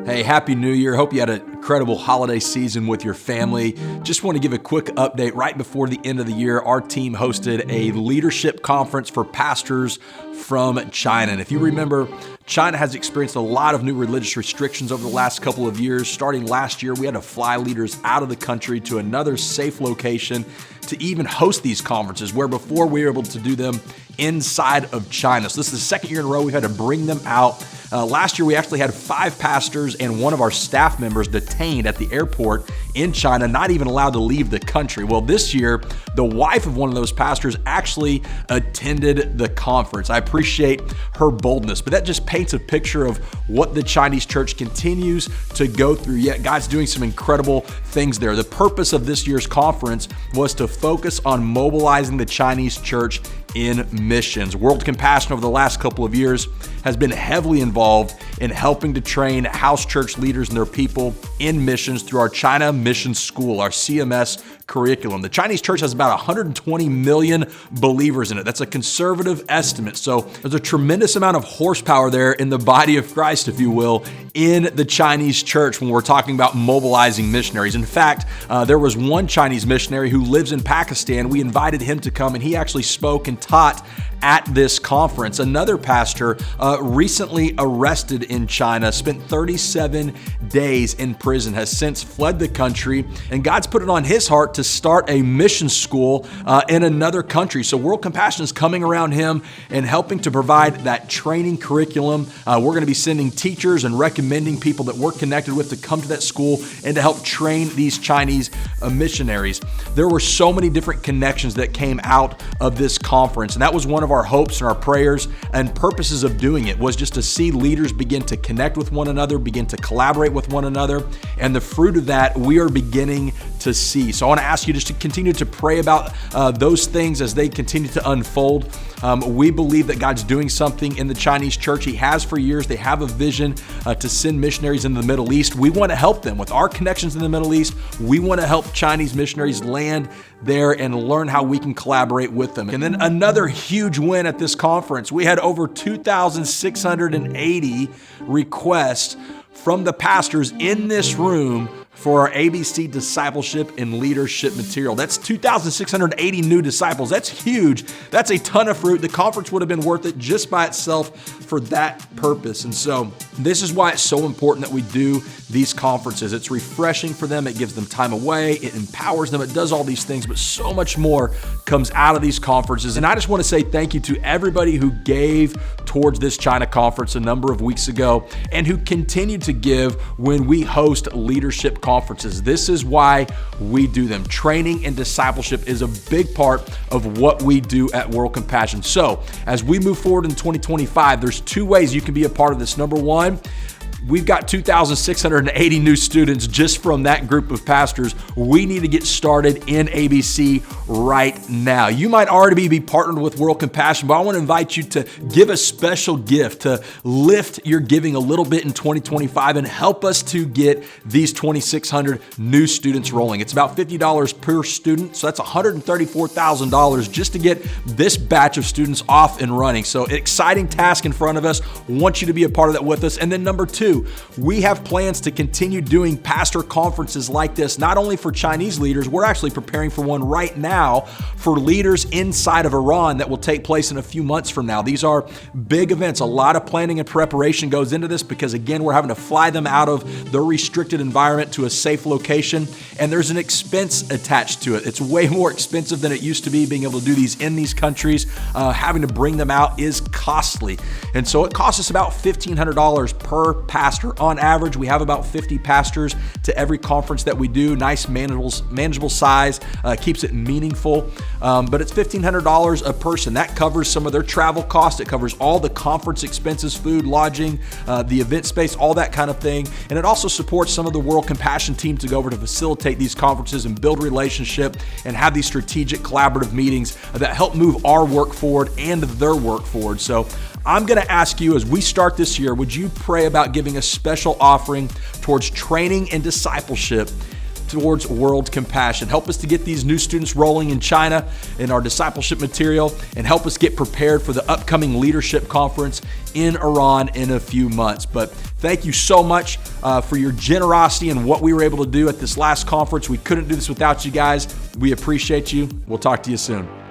Hey, Happy New Year. Hope you had an incredible holiday season with your family. Just want to give a quick update. Right before the end of the year, our team hosted a leadership conference for pastors from China. And if you remember, China has experienced a lot of new religious restrictions over the last couple of years. Starting last year, we had to fly leaders out of the country to another safe location to even host these conferences, where before we were able to do them inside of China. So this is the second year in a row we've had to bring them out. Last year, we actually had 5 pastors and one of our staff members detained at the airport in China, not even allowed to leave the country. Well, this year, the wife of one of those pastors actually attended the conference. I appreciate her boldness, but that just paints a picture of what the Chinese church continues to go through. Yet God's doing some incredible things there. The purpose of this year's conference was to focus on mobilizing the Chinese church in missions. World Compassion over the last couple of years has been heavily involved in helping to train house church leaders and their people in missions through our China Mission School, our CMS curriculum. The Chinese church has about 120 million believers in it. That's a conservative estimate. So there's a tremendous amount of horsepower there in the body of Christ, if you will, in the Chinese church when we're talking about mobilizing missionaries. In fact, there was one Chinese missionary who lives in Pakistan. We invited him to come, and he actually spoke and taught at this conference. Another pastor recently arrested in China, spent 37 days in prison, has since fled the country, and God's put it on his heart to start a mission school in another country. So World Compassion is coming around him and helping to provide that training curriculum. We're going to be sending teachers and recommending people that we're connected with to come to that school and to help train these Chinese missionaries. There were so many different connections that came out of this conference, and that was one of our hopes and our prayers and purposes of doing it, was just to see leaders begin to connect with one another, begin to collaborate with one another, and the fruit of that we are beginning to see. So I want to ask you just to continue to pray about those things as they continue to unfold. We believe that God's doing something in the Chinese church. He has for years. They have a vision to send missionaries into the Middle East. We want to help them with our connections in the Middle East. We want to help Chinese missionaries land there and learn how we can collaborate with them. And then another huge win at this conference. We had over 2,680 requests from the pastors in this room for our ABC discipleship and leadership material. That's 2,680 new disciples. That's huge. That's a ton of fruit. The conference would have been worth it just by itself for that purpose. And so this is why it's so important that we do these conferences. It's refreshing for them. It gives them time away. It empowers them. It does all these things, but so much more comes out of these conferences. And I just want to say thank you to everybody who gave towards this China conference a number of weeks ago and who continue to give when we host leadership conferences. This is why we do them. Training and discipleship is a big part of what we do at World Compassion. So as we move forward in 2025, there's 2 ways you can be a part of this. Number one, we've got 2,680 new students just from that group of pastors. We need to get started in ABC right now. You might already be partnered with World Compassion, but I want to invite you to give a special gift, to lift your giving a little bit in 2025 and help us to get these 2,600 new students rolling. It's about $50 per student, so that's $134,000 just to get this batch of students off and running. So exciting task in front of us. Want you to be a part of that with us. And then number 2, we have plans to continue doing pastor conferences like this, not only for Chinese leaders. We're actually preparing for one right now for leaders inside of Iran that will take place in a few months from now. These are big events. A lot of planning and preparation goes into this because, again, we're having to fly them out of their restricted environment to a safe location, and there's an expense attached to it. It's way more expensive than it used to be being able to do these in these countries. Having to bring them out is costly, and so it costs us about $1,500 per pastor. On average, we have about 50 pastors to every conference that we do. Nice, manageable size, keeps it meaningful, but it's $1,500 a person. That covers some of their travel costs. It covers all the conference expenses, food, lodging, the event space, all that kind of thing. And it also supports some of the World Compassion team to go over to facilitate these conferences and build relationship and have these strategic collaborative meetings that help move our work forward and their work forward. So I'm going to ask you, as we start this year, would you pray about giving a special offering towards training and discipleship towards world compassion. Help us to get these new students rolling in China in our discipleship material, and help us get prepared for the upcoming leadership conference in Iran in a few months. But thank you so much for your generosity and what we were able to do at this last conference. We couldn't do this without you guys. We appreciate you. We'll talk to you soon.